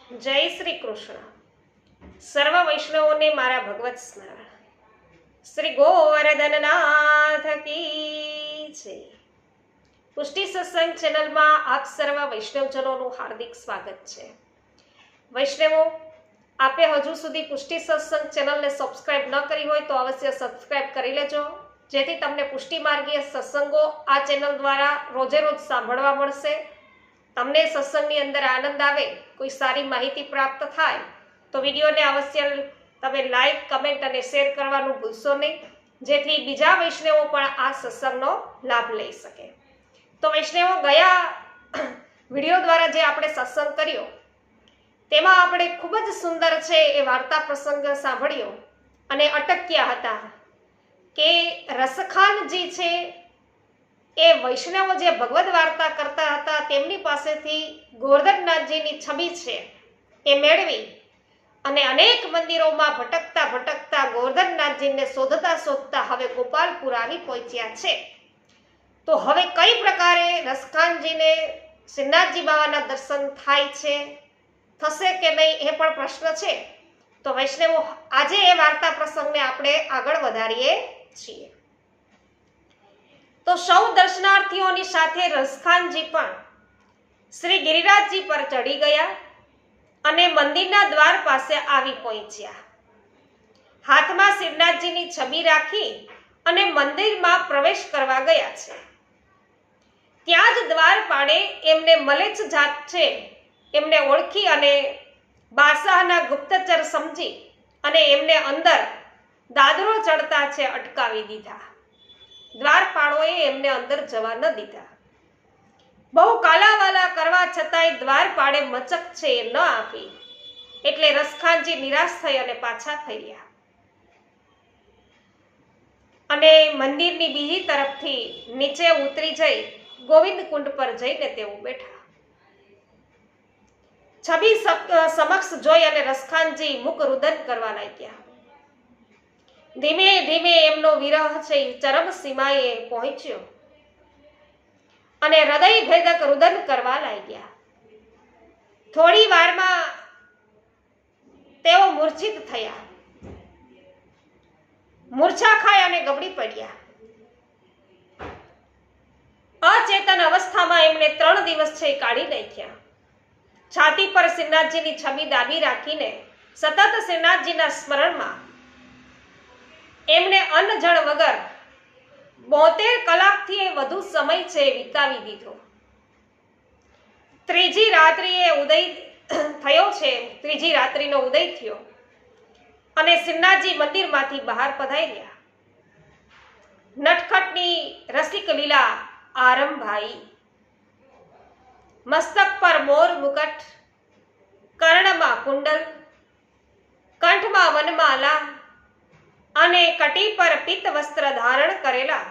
જય શ્રી કૃષ્ણ. સર્વ વૈષ્ણવોને મારા ભગવત સ્મરણ. શ્રી ગોવર્ધનનાથ કી જય. પુષ્ટિ સત્સંગ ચેનલમાં આપ સર્વ વૈષ્ણવજનોનું હાર્દિક સ્વાગત છે. વૈષ્ણવો, આપે હજુ સુધી પુષ્ટિ સત્સંગ ચેનલને સબસ્ક્રાઇબ ન કરી હોય તો અવશ્ય સબસ્ક્રાઇબ કરી લેજો, જેથી તમને પુષ્ટિ માર્ગીય સત્સંગો આ ચેનલ દ્વારા રોજે રોજ સાંભળવા મળશે. તમને સત્સંગની અંદર આનંદ આવે, કોઈ સારી માહિતી પ્રાપ્ત થાય તો વિડીયોને અવશ્ય તમે લાઈક, કમેન્ટ અને શેર કરવાનું ભૂલશો નહીં, જેથી બીજા વૈષ્ણવો પણ આ સત્સંગનો લાભ લઈ શકે. તો વૈષ્ણવો, ગયા વિડીયો દ્વારા જે આપણે સત્સંગ કર્યો તેમાં આપણે ખૂબ જ સુંદર છે એ વાર્તા પ્રસંગ સાંભળ્યો અને અટક્યા હતા કે રસખાનજી છે એ વૈષ્ણવો જે ભગવદ વાર્તા કરતા હતા તેમની પાસેથી ગોવર્ધનનાથજીની છબી છે એ મેળવી અને અનેક મંદિરોમાં ભટકતા ભટકતા ગોવર્ધનનાથજીને શોધતા શોધતા હવે ગોપાલપુર આવી પહોંચ્યા છે. તો હવે કઈ પ્રકારે રસખાનજીને શ્રીનાથજી બાવાના દર્શન થાય છે, થશે કે નહીં એ પણ પ્રશ્ન છે. તો વૈષ્ણવો, આજે એ વાર્તા પ્રસંગને આપણે આગળ વધારીએ છીએ. તો સૌ દર્શનાર્થીઓની સાથે રસખાનજી પણ શ્રી ગિરિરાજજી પર ચડી ગયા અને મંદિરના દ્વાર પાસે આવી પહોંચ્યા. હાથમાં શ્રીનાથજીની છબી રાખી અને મંદિરમાં પ્રવેશ કરવા ગયા છે. ત્યાં જ દ્વારપાળે એમને મલેચ્છ જાત છે એમને ઓળખી અને બાદશાહના ગુપ્તચર સમજી અને એમને અંદર દાદરો ચડતા છે અટકાવી દીધા. દ્વારપાળોએ એમને અંદર જવા ન દીધા. બહુ કાલાવાલા કરવા છતાંય દ્વારપાળે મચક છે એ ન આપી, એટલે રસખાનજી નિરાશ થઈ અને પાછા થઈ રહ્યા અને મંદિરની બીજી તરફથી નીચે ઉતરી જઈ ગોવિંદ કુંડ પર જઈને તેઓ બેઠા. છબી સમક્ષ જોઈ અને રસખાનજી મુખ રુદન કરવા લાગ્યા. ધીમે ધીમે એમનો વિરહ છે ચરમ સીમાએ પહોંચ્યો અને હૃદય ભેદક રુદન કરવા લાગ્યા. થોડી વારમાં તેઓ મૂર્છિત થયા, મૂર્છા ખાઈ અને ગબડી પડ્યા. અચેતન અવસ્થામાં એમણે 3 દિવસ છે કાઢી નાખ્યા. છાતી પર શ્રીનાથજીની છબી દાબી રાખીને સતત શ્રીનાથજીના સ્મરણમાં એમણે અન્ન જળ વગર 72 કલાકથી વધુ સમય છે વિતાવી દીધો. ત્રીજી રાત્રિએ ઉદય થયો છે, ત્રીજી રાત્રિનો ઉદય થયો અને શ્રીનાથજી મંદિરમાંથી બહાર પધાર્યા. નટખટની રસિક લીલા આરંભાઈ. મસ્તક પર મોર મુકટ, કર્ણમાં કુંડલ, કંઠમાં વનમાલા અને કટી પર પિત્ત વસ્ત્ર ધારણ કરેલા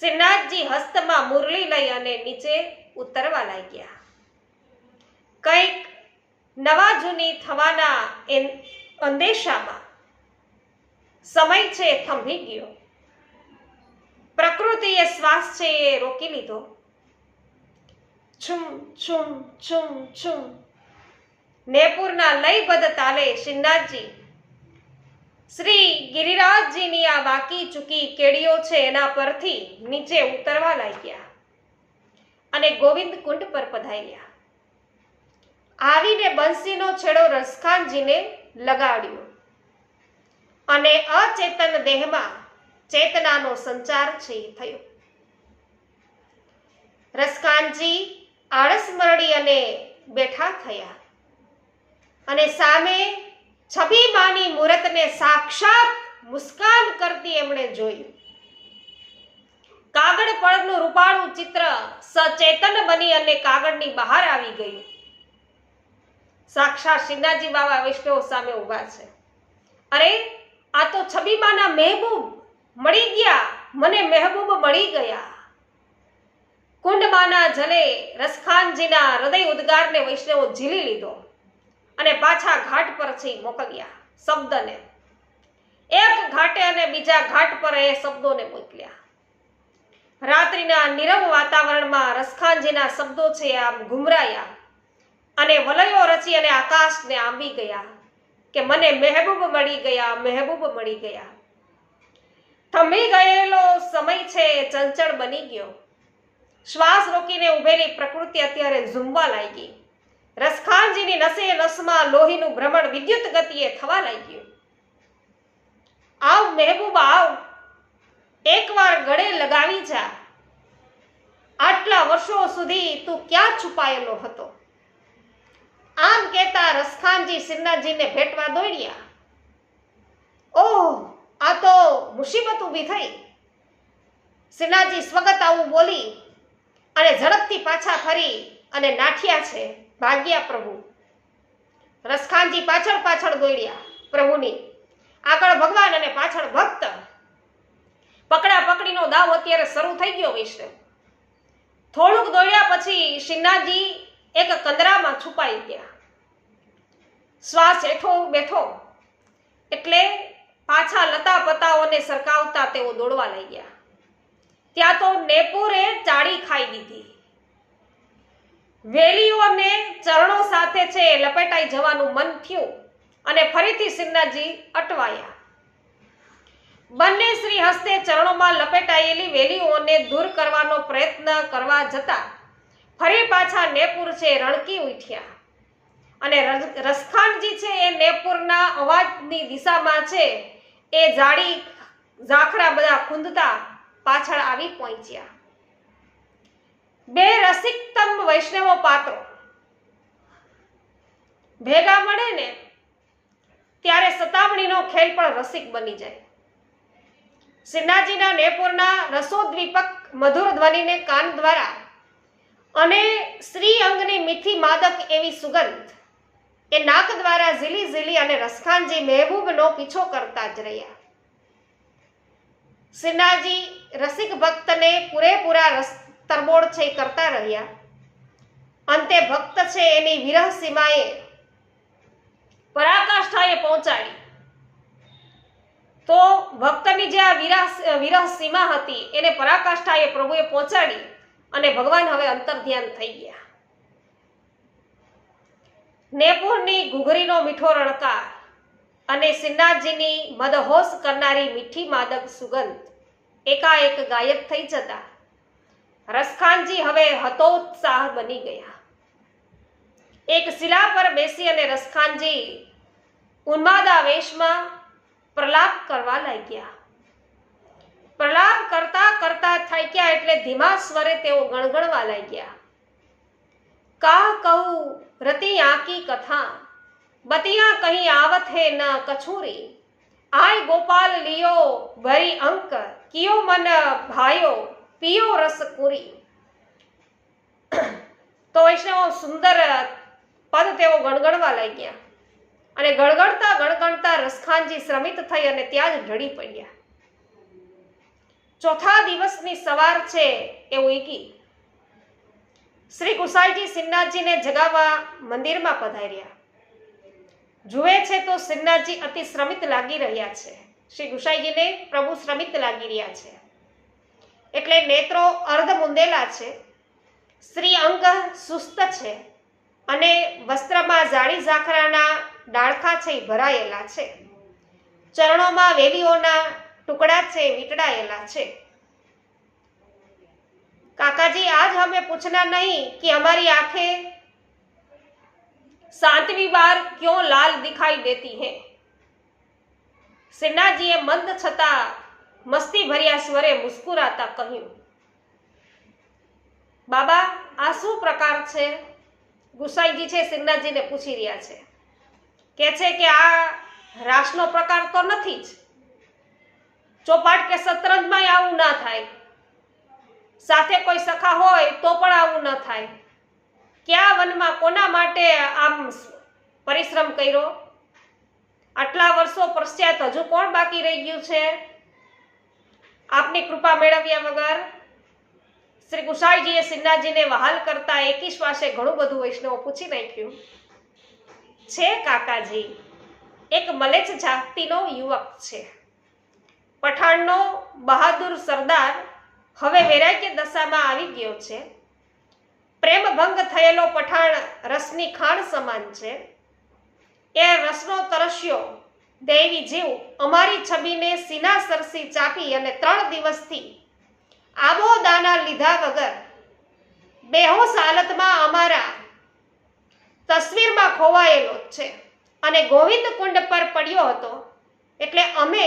શ્રીનાથજી હસ્તમાં મુરલી લઈ અને નીચે ઉતરવા લાગ્યા. કંઈક નવા જૂની થવાના અંદેશામાં સમય છે થંભી ગયો. પ્રકૃતિએ શ્વાસ છે એ રોકી લીધો. છુમ છુમ છુમ છુમ નેપુરના લયબદ્ધ તાલે શ્રીનાથજી શ્રી ગિરિરાજજીની આ વાકી ચૂકી કેડીઓ છે એના પરથી નીચે ઉતરવા લાગ્યા અને ગોવિંદ કુંડ પર પધાર્યા. આવીને બંસીનો છેડો રસખાનજીને લગાડ્યો અને અચેતન દેહમાં ચેતનાનો સંચાર છે થયો. રસખાનજી આળસ મરડી અને બેઠા થયા અને સામે છબીમાની મૂર્તને સાક્ષાત મુસ્કાન કરતી એમણે જોયું. કાગળ પરનું રૂપાળું ચિત્ર સચેતન બની અને કાગળની બહાર આવી ગયું. સાક્ષાત શ્રીનાથજી બાબા વૈષ્ણવ સામે ઊભા છે. અરે, આ તો છબીમાના મહેબૂબ મળી ગયા, મને મહેબૂબ મળી ગયા. કુંડમાના જલે રસખાનજીના હૃદય ઉદ્ગારને વૈષ્ણવો ઝીલી લીધો અને પાછા ઘાટ પરથી મોકલ્યા શબ્દને. એક ઘાટે અને બીજા ઘાટ પર એ શબ્દોને મોકલ્યા. રાત્રિના નીરવ વાતાવરણમાં રસખાનજીના શબ્દો છે આમ ઘુમરાયા અને વલયો રચી અને આકાશને આંબી ગયા કે મને મહેબૂબ મળી ગયા, મહેબૂબ મળી ગયા. થમી ગયેલો સમય છે ચંચળ બની ગયો. શ્વાસ રોકીને ઉભેલી પ્રકૃતિ અત્યારે ઝૂમવા લાગી. રસખાનજીની નસે નસમાં લોહીનું ભ્રમણ વિદ્યુત ગતિએ થવા લાગ્યું. આવ મહેબૂબ આવ, એકવાર ગળે લગાવી જા. આટલા વર્ષો સુધી તું ક્યાં છુપાયેલો હતો? આમ કહેતા રસખાનજી શ્રીનાથજીને ભેટવા દોડ્યા. ઓહ, આ તો મુસીબત ઊભી થઈ. શ્રીનાથજી સ્વગત આવું બોલી અને ઝડપથી પાછા ફરી અને નાઠ્યા છે. ભાગ્યા પ્રભુ. રસખાનજી પાછળ પાછળ દોડ્યા પ્રભુની. આગળ ભગવાન અને પાછળ ભક્ત. પકડા પકડીનો દાવ અત્યારે શરૂ થઈ ગયો વૈષ્ણવ. થોડુંક દોડ્યા પછી શ્રીનાથજી એક કંદરામાં છુપાઈ ગયા. શ્વાસ હેઠો બેઠો એટલે પાછા લતા પતાઓને સરકાવતા તેઓ દોડવા લાગ્યા. ત્યાં તો નેપુરે ચાળી ખાઈ દીધી. વેલીઓને ચરણો સાથે છે લપેટાઈ જવાનું મન થયું અને ફરીથી શ્રીનાથજી અટવાયા. બંને શ્રી હસ્તે ચરણોમાં લપેટાયેલી વેલીઓને દૂર કરવાનો પ્રયત્ન કરવા જતા ફરી પાછા નેપુર છે રણકી ઉઠ્યા અને રસખાનજી છે એ નેપુરના અવાજની દિશામાં છે એ જાડી ઝાંખરા બધા ખૂંદતા પાછળ આવી પહોંચ્યા. બે રસિકતમ વૈષ્ણવો પાત્રો ભેગા મળે ને ત્યારે સતાવણીનો ખેલ પણ રસિક બની જાય. શ્રીનાથજીના નેપુરના રસોદ્દીપક મધુર ધ્વનિને કાન દ્વારા અને શ્રી અંગની મીઠી માદક એવી સુગંધ એ નાક દ્વારા ઝીલી ઝીલી અને રસખાનજી મહેબૂબનો પીછો કરતા જ રહ્યા. શ્રીનાથજી રસિક ભક્તને પૂરેપૂરા રસ તરબોળ છે કરતા રહ્યા. અંતે ભક્ત છે એની વિરહ સીમાએ પરાકાષ્ઠાએ પહોંચાડી. તો ભક્તની જે આ વિરહ સીમા હતી એને પરાકાષ્ઠાએ પ્રભુએ પહોંચાડી અને ભગવાન હવે અંતર્ધ્યાન થઈ ગયા. નેપુરની ઘૂઘરીનો મીઠો રણકાર અને શ્રીનાથજીની મદહોશ કરનારી મીઠી માદક સુગંધ એકાએક ગાયબ થઈ જતા રસખાનજી હવે હતોત્સાહ બની ગયા. એક શિલા પર બેસી અને રસખાનજી ઉન્માદા વેશમાં પ્રલાપ કરવા લાગ્યા. પ્રલાપ કરતા કરતા થાક્યા એટલે ધીમા સ્વરે તેઓ ગણગણવા લાગ્યા. કાહ કહું રતિ આંકી કથા, બતિયા કહી આવત હે ન કછુરી. આય ગોપાલ લિયો ભરી અંક, કિયો મન ભાયો પિયો રસ પૂરી. તો વૈષ્ણવ સુંદર પદ તેઓ ગણગણવા લાગ્યા અને ગણગણતા ગણગણતા રસખાનજી શ્રમિત થઈ અને ત્યાં જ ઢળી પડ્યા. ચોથા દિવસની સવાર છે એ ઉગી. શ્રી ગુસાઈજી શ્રીનાથજીને જગાવવા મંદિરમાં પધાર્યા. જુએ છે તો શ્રીનાથજી અતિ શ્રમિત લાગી રહ્યા છે. શ્રી ગુસાઈજીને પ્રભુ શ્રમિત લાગી રહ્યા છે એટલે નેત્રો અર્ધ મુંદેલા છે, શ્રી અંગ સુસ્ત છે અને વસ્ત્રમાં જાડી ઝાંખરાના ડાળખા છે ભરાયેલા છે. ચરણોમાં વેલીઓના ટુકડા છે વીંટળાયેલા છે. કાકાજી आज हमें पूछना नहीं कि हमारी आंखें सातवीं बार क्यों लाल दिखाई देती हैं. श्रीनाथजीए मंद छता मस्ती भर्या स्वरे मुस्कुराता કહ્યું, બાબા આ શું પ્રકાર છે? ગુસાઈજી છે શ્રીનાથજીને પૂછી રહ્યા છે. કે છે કે આ રાસનો પ્રકાર તો નથી જ. ચોપાટ કે શતરંજમાં આવું ના થાય, સાથે કોઈ સખા હોય તો પણ આવું ન થાય. ક્યાં વનમાં કોના માટે આમ પરિશ્રમ કર્યો? આટલા વર્ષો પશ્ચાત હજુ કોણ બાકી રહી ગયું છે આપની કૃપા મેળવ્યા વગર? શ્રી ગુસાઈજીએ શ્રીનાથજીને વહાલ કરતા એકી શ્વાસે ઘણું બધું વૈષ્ણવ પૂછી નાખ્યું. છે કાકાજી, એક મલેચ્છ જાતિનો યુવક છે, પઠાણનો બહાદુર સરદાર, હવે વૈરાગ્ય દશામાં આવી ગયો છે. પ્રેમ ભંગ થયેલો પઠાણ રસની ખાણ સમાન છે. એ રસનો તરસ્યો દેવી જીવ અમારી છબીને સીના સરસી ચાપી અને 3 દિવસથી આબો દાના લીધા વગર બેહોશ હાલતમાં અમારા તસવીરમાં ખોવાયેલો છે અને ગોવિંદ કુંડ પર પડ્યો હતો એટલે અમે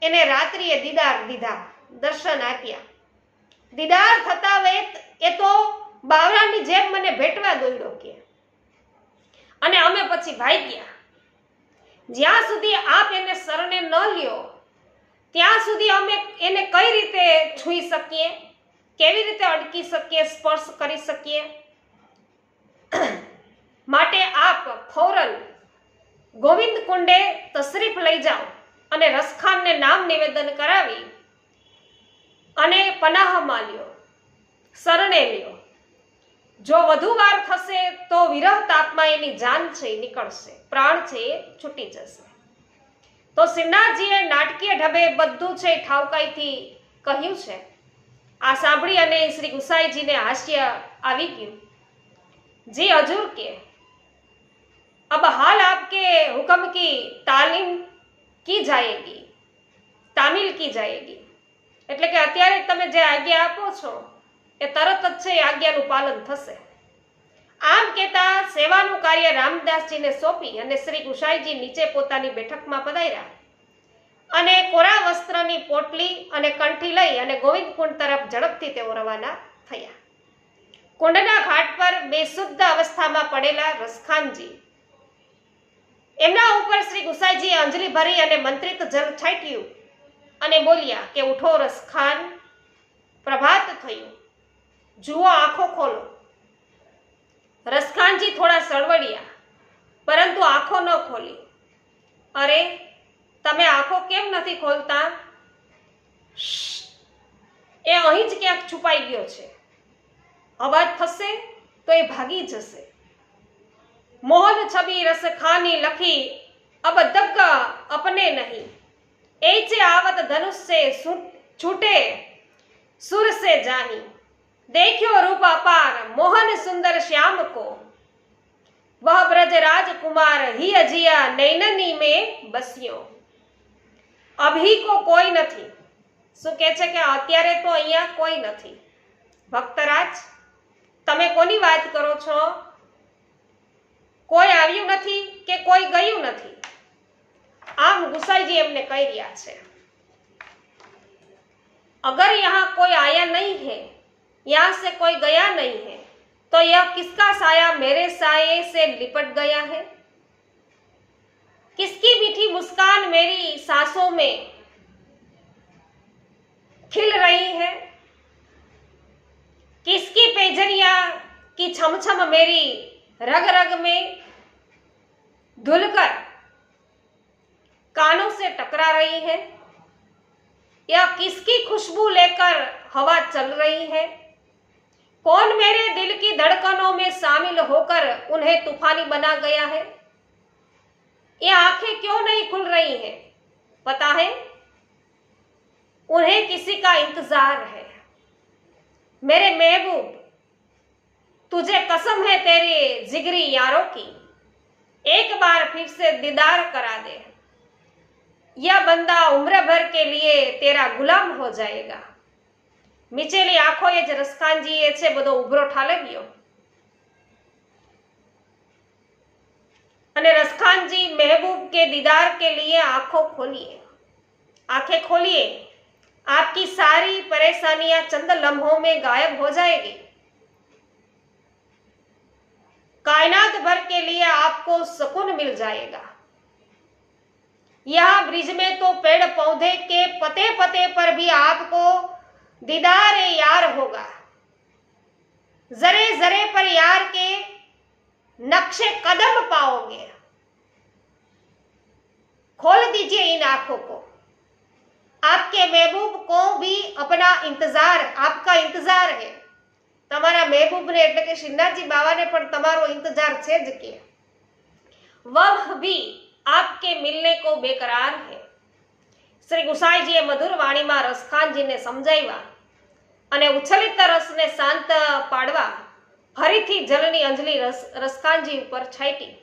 એને રાત્રિએ દીદાર દીધા, દર્શન આપ્યા. દીદાર થતા વેત એ તો બાવળાની જેમ મને ભેટવા દોડ્યો કે અને અમે પછી ભાગ્યા. જ્યાં સુધી આપ એને શરણે ન લ્યો ત્યાં સુધી અમે એને કઈ રીતે છૂઈ શકીએ, કેવી રીતે અડકી શકીએ, સ્પર્શ કરી શકીએ? માટે આપ ફૌરન ગોવિંદ કુંડે તશરીફ લઈ જાઓ અને રસખાનને નામ નિવેદન કરાવી અને પનાહમાં લ્યો, શરણે લ્યો. જો વધુ વાર થશે તો વિરહ તાપમાં એની જાન છે એ નીકળશે, પ્રાણ છે એ છૂટી જશે. તો શ્રીનાથજીએ નાટકીય ઢબે બધું છે ઠાવકાઈથી કહ્યું છે. આ સાંભળી અને શ્રી ગુસાઈજીને હાસ્ય આવી ગયું. જી હજૂર કે अब हाल आपके हुक्म की तालीम की जाएगी, तामील की जाएगी. એટલે કે અત્યારે તમે જે આજ્ઞા આપો છો એ તરત જ છે એ આજ્ઞાનું પાલન થશે. આમ કહેતા સેવાનું કાર્ય રામદાસજીને સોંપી અને શ્રી ગુસાઈજી નીચે પોતાની બેઠકમાં પધાર્યા અને કોરા વસ્ત્રની પોટલી અને કંઠી લઈ અને ગોવિંદ કુંડ તરફ ઝડપથી તેઓ રવાના થયા. કુંડના ઘાટ પર બેશુદ્ધ અવસ્થામાં પડેલા રસખાનજી, એમના ઉપર શ્રી ગુસાઈજીએ અંજલિ ભરી અને મંત્રિત જલ છાંટ્યું અને બોલ્યા કે ઉઠો રસખાન, પ્રભાત થયું, જુઓ આંખો ખોલો. રસખાનજી થોડા સળવળ્યા પરંતુ આંખો ન ખોલી. અરે તમે આંખો કેમ નથી ખોલતા? એ અહીં જ ક્યાંક છુપાઈ ગયો છે. અવાજ થશે તો એ ભાગી જશે. मोहन छवि रस खानी लखी अब दग अपने नहीं, ऐसे आवत धनुष से छूटे सुर से जाही, देखियो रूप अपार मोहन सुंदर श्याम को, वह ब्रज राजकुमार ही अजिया नैननी में बसियो. अभी को कोई નથી. શું કહે છે કે અત્યારે તો અહીંયા કોઈ નથી. ભક્તરાજ, તમે કોની વાત કરો છો? કોઈ આવ્યું નથી કે કોઈ ગયું નથી. આમ ગુસાઈજી એમને કહી રહ્યા છે. अगर यहाँ कोई आया नहीं है, यहाँ से कोई गया नहीं है, तो यह किसका साया मेरे साये से लिपट गया है? किसकी मीठी मुस्कान मेरी सांसों में खिल रही है? किसकी पेजनिया की छमछम मेरी रग रग में धुलकर कानों से टकरा रही है? या किसकी खुशबू लेकर हवा चल रही है? कौन मेरे दिल की धड़कनों में शामिल होकर उन्हें तूफानी बना गया है? ये आंखें क्यों नहीं खुल रही हैं? पता है, उन्हें किसी का इंतजार है. मेरे महबूब, तुझे कसम है तेरे जिगरी यारों की, एक बार फिर से दीदार करा दे. यह बंदा उम्र भर के लिए तेरा गुलाम हो जाएगा. મીચેલી આંખોએ જ રસખાનજીએ છે બધો ઉભરો ઠાલવ્યો અને रसखान जी महबूब के दीदार के लिए आंखें खोलिए. आपकी सारी परेशानियां चंद लम्हों में गायब हो जाएगी. कायनात भर के लिए आपको सुकून मिल जाएगा. यहाँ ब्रिज में तो पेड़ पौधे के पते पते पर भी आपको दीदार यार होगा. जरे जरे पर यार के नक्शे कदम पाओगे. खोल दीजिए इन आंखों को. आपके महबूब को भी अपना इंतजार, आपका इंतजार है. તમારા महबूबને એટલે કે શ્રીનાથજી બાવાને પણ તમારો इंतजार છે જ કે वह भी आपके मिलने को बेकरार है. શ્રી ગુસાઈજીએ મધુર વાણીમાં રસખાનજીને સમજાવ્યા અને ઉછલિત રસને શાંત પાડવા ફરીથી જલની અંજલિ રસખાનજી ઉપર છાંટી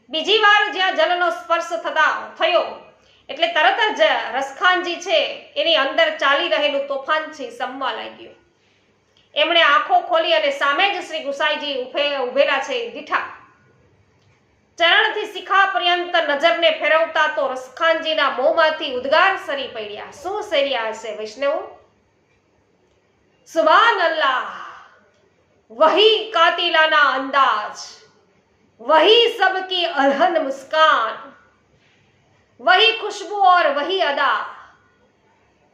બીજી વાર જ્યાં જલનો સ્પર્શ થયો એટલે તરત જ રસખાનજી છે એની અંદર ચાલી રહેલું તોફાન છે સમવા લાગ્યું. એમણે આંખો ખોલી અને સામે જ શ્રી ગુસાઈજી ઉભેલા છે દીઠા. ચરણથી શિખા પર્યંત નજરને ફેરવતા તો રસખાનજીના મોંમાંથી ઉદ્ગાર સરી પડ્યા. શું સર્યા હશે વૈષ્ણવ? સુભાન અલ્લાહ, વહી કાતિલાના અંદાજ, वही सबकी अलहन मुस्कान, वही खुशबू और वही अदा,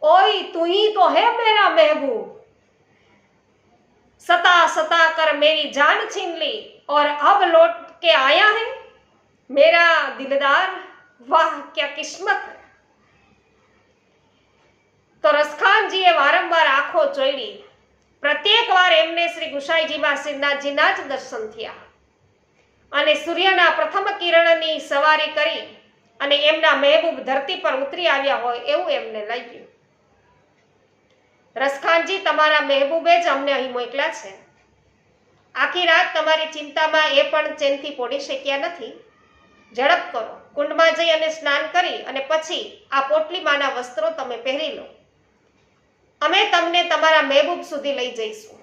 ओई तू ही तो है मेरा महबूब, सता सता कर मेरी जान छीन ली और अब लौट के आया है मेरा दिलदार, वाह क्या किस्मत. તો રસખાનજીએ વારંવાર આંખો ચોળી. પ્રત્યેક વાર એમને શ્રી ગુસાઈજીમાં શ્રીનાથજીના જ દર્શન થયા અને સૂર્યના પ્રથમ કિરણની સવારી કરી અને એમના મહેબૂબ ધરતી પર ઉતરી આવ્યા હોય એવું એમને લાગ્યું. રસખાનજી, તમારા મહેબૂબે જ અમને અહીં મોકલ્યા છે. આખી રાત તમારી ચિંતામાં એ પણ ચેનથી પોડી શક્યા નથી. ઝડપ કરો, કુંડમાં જઈ અને સ્નાન કરી અને પછી આ પોટલીમાંના વસ્ત્રો તમે પહેરી લો. અમે તમને તમારા મહેબૂબ સુધી લઈ જઈશું.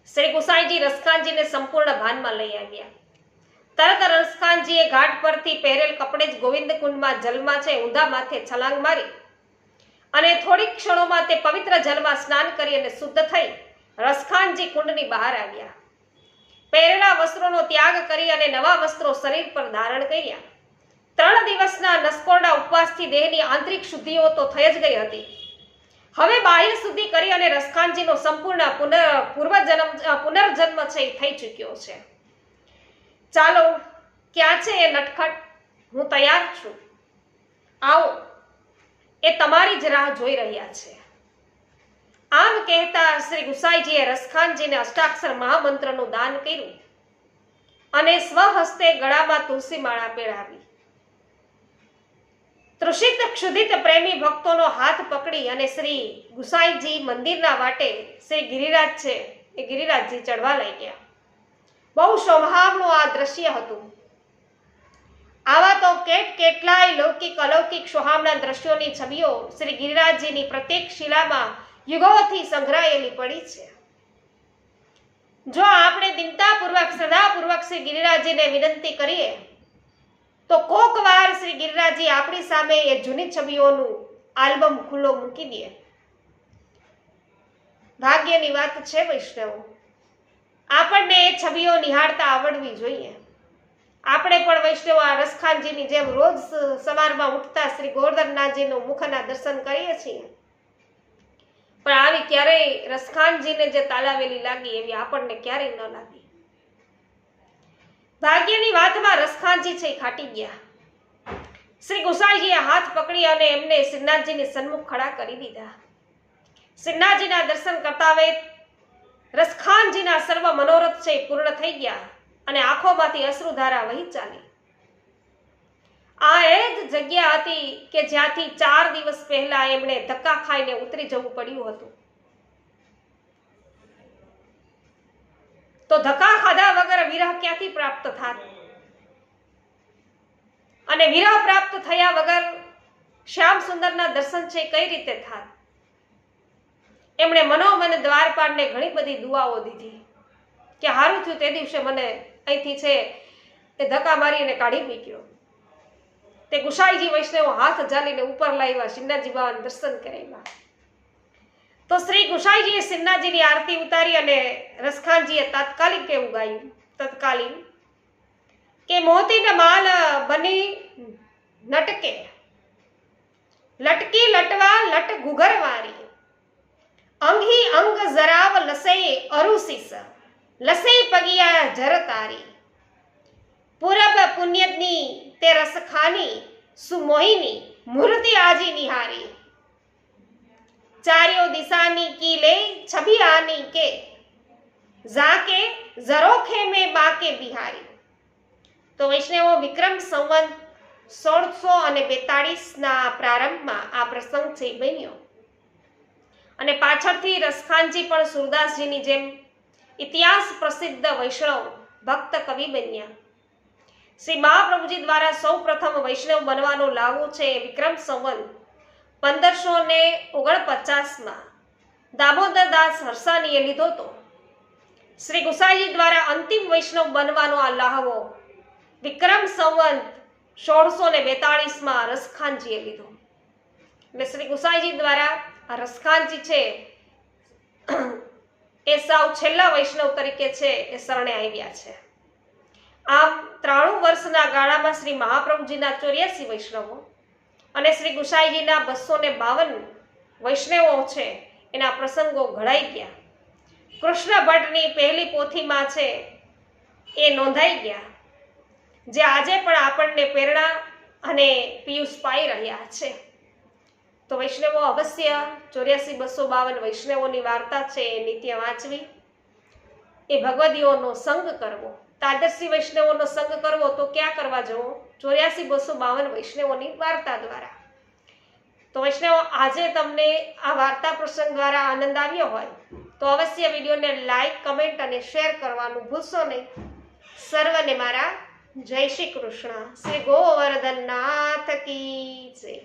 શ્રી ગુસાઈજી રસખાનજીને સંપૂર્ણ ભાનમાં લઈ આવ્યા. તરત રસખાનજીએ ઘાટ પરથી પહેરેલ કપડે જ ગોવિંદ કુંડમાં જલમાં છે ઊંધા માથે છલાંગ મારી અને થોડીક ક્ષણોમાં તે પવિત્ર જલમાં સ્નાન કરી અને શુદ્ધ થઈ રસખાનજી કુંડની બહાર આવ્યા. પહેરેલા વસ્ત્રોનો ત્યાગ કરી અને નવા વસ્ત્રો શરીર પર ધારણ કર્યા. 3 દિવસના નસકોરડા ઉપવાસથી દેહની આંતરિક શુદ્ધિઓ તો થઈ જ ગઈ હતી. હવે બાહ્ય શુદ્ધિ કરી અને રસખાનજીનો સંપૂર્ણ પુનર્જન્મ છે થઈ ચૂક્યો છે. ચાલો, ક્યાં છે એ નટખટ? હું તૈયાર છું, આવો, એ તમારી જ રાહ જોઈ રહ્યા છે. આમ કહેતા શ્રી ગુસાઈજીએ રસખાનજીને અષ્ટાક્ષર મહામંત્રનું દાન કર્યું અને સ્વહસ્તે ગળામાં તુલસી માળા પહેરાવી. તૃષિત ક્ષુધિત પ્રેમી ભક્તોનો હાથ પકડી અને શ્રી ગુસાઈજી મંદિરના વાટે શ્રી ગિરિરાજ છે એ ગિરિરાજજી ચડવા લઈ ગયા. બહુ શોભાવનું આ દ્રશ્ય હતું. આવા તો કેટલાય લૌકિક અલૌકિક સોહામણા દ્રશ્યોની છબીઓ શ્રી ગિરિરાજજીની પ્રત્યેક શિલામાં યુગોથી સંગ્રહાયેલી પડી છે. જો આપણે દિનતાપૂર્વક શ્રદ્ધાપૂર્વક શ્રી ગિરિરાજજીને વિનંતી કરીએ તો કોક વાર શ્રી ગિરિરાજજી આપણી સામે એ જૂની છબીઓનું આલ્બમ ખુલ્લો મૂકી દે. ભાગ્યની વાત છે વૈષ્ણવ. આપણને એ છબીઓ નિહાળતા આવડવી જોઈએ. આપણે પણ વૈષ્ણવ આ રસખાનજીની જેમ રોજ સવારમાં ઉઠતા શ્રી ગોવર્ધનનાથજીનું મુખના દર્શન કરીએ છીએ, પણ આવી ક્યારેય રસખાનજીને જે તાલાવેલી લાગી એવી આપણને ક્યારેય ન લાગી. ભાગ્યની વાતમાં રસખાનજી છે ખાટી ગયા. શ્રી ગુસાઈજીએ હાથ પકડી અને એમને શ્રીનાથજીની સન્મુખ ખડા કરી દીધા. શ્રીનાથજીના દર્શન કરતા વેત રસખાનજીના સર્વ મનોરથ છે પૂર્ણ થઈ ગયા અને આંખોમાંથી અશ્રુધારા વહી ચાલી. આ એ જ જગ્યા હતી કે જ્યાંથી 4 દિવસ પહેલા એમણે ધક્કા ખાઈને ઉતરી જવું પડ્યું હતું. તો ધક્કા ખાધા વગર વિરહ ક્યાંથી પ્રાપ્ત થાત? અને વિરહ પ્રાપ્ત થયા વગર શ્યામ સુંદરના દર્શન છે કઈ રીતે થાત? એમણે મનોમન દ્વારપાળને ઘણી બધી દુઆઓ દીધી કે હારું થયું તે દિવસે મને અહીંથી છે એ ધક્કા મારીને કાઢી મૂક્યો. તે ગુસાઈજી વૈષ્ણવ હાથ ઝાલીને ઉપર લાવ્યા, શ્રીનાથજી બાબાના દર્શન કરાવ્યા. તો શ્રી ગુસાઈજીએ શ્રીનાથજીની આરતી ઉતારી અને રસખાનજીએ તાત્કાલિક એવું ગાયું, તત્કાલીન કે મોતીના માલ બની નટકે, લટકી લટવા લટ ગુગરવારી, અંગી અંગ જરાવ લસે અરુસિસ, લસે પગિયા જરતારી, પૂરબ પુણ્યની તે રસખાની સુમોહિની મૂર્તિ આજી નિહારી, ચાર્યો દિશાની કી લે છબી આની કે, ઝાકે ઝરોખે મેં બાકે બિહારી. તો વૈષ્ણવો, વિક્રમ સંવત 1642ના પ્રારંભમાં આ પ્રસંગ છે બન્યો અને પાછળથી રસખાનજી પણ સુરદાસજીની જેમ ઇતિહાસ પ્રસિદ્ધ વૈષ્ણવ ભક્ત કવિ બન્યા. શ્રી મહાપ્રભુજી દ્વારા સૌ પ્રથમ વૈષ્ણવ બનવાનો લાવો છે વિક્રમ સંવત 1549 દામોદર દાસ હરસાણીએ લીધો હતો. શ્રી ગુસાઈજી દ્વારા અંતિમ વૈષ્ણવ બનવાનો આ લહાવો વિક્રમ સંવત 1642 રસખાનજીએ લીધો. એટલે શ્રી ગુસાઈજી દ્વારા આ રસખાનજી છે એ સાવ છેલ્લા વૈષ્ણવ તરીકે છે એ શરણે આવ્યા છે. આમ 93 વર્ષના ગાળામાં શ્રી મહાપ્રભુજીના 84 વૈષ્ણવો અને શ્રી ગુસાઈજીના 252 વૈષ્ણવો છે એના પ્રસંગો ઘડાઈ ગયા. કૃષ્ણ ભટ્ટની પહેલી પોથીમાં છે એ નોંધાઈ ગયા, જે આજે પણ આપણને પ્રેરણા અને પિયુષ પાઈ રહ્યા છે. તો વૈષ્ણવો અવશ્ય 84-252 વૈષ્ણવોની વાર્તા છે એ નિત્ય વાંચવી, એ ભગવદીઓનો સંગ કરવો. તાદર્શી વૈષ્ણવોનો સંગ કરવો તો ક્યાં કરવા જવો? 84-252 વૈષ્ણવોની વાર્તા દ્વારા. તો વૈષ્ણવો, આજે તમને આ વાર્તા પ્રસંગ દ્વારા આનંદ આવ્યો હોય તો અવશ્ય વિડીયોને લાઈક, કમેન્ટ અને શેર કરવાનું ભૂલશો નહીં. સર્વને મારા જય શ્રી કૃષ્ણ. શ્રી ગોવર્ધનનાથ કી જય.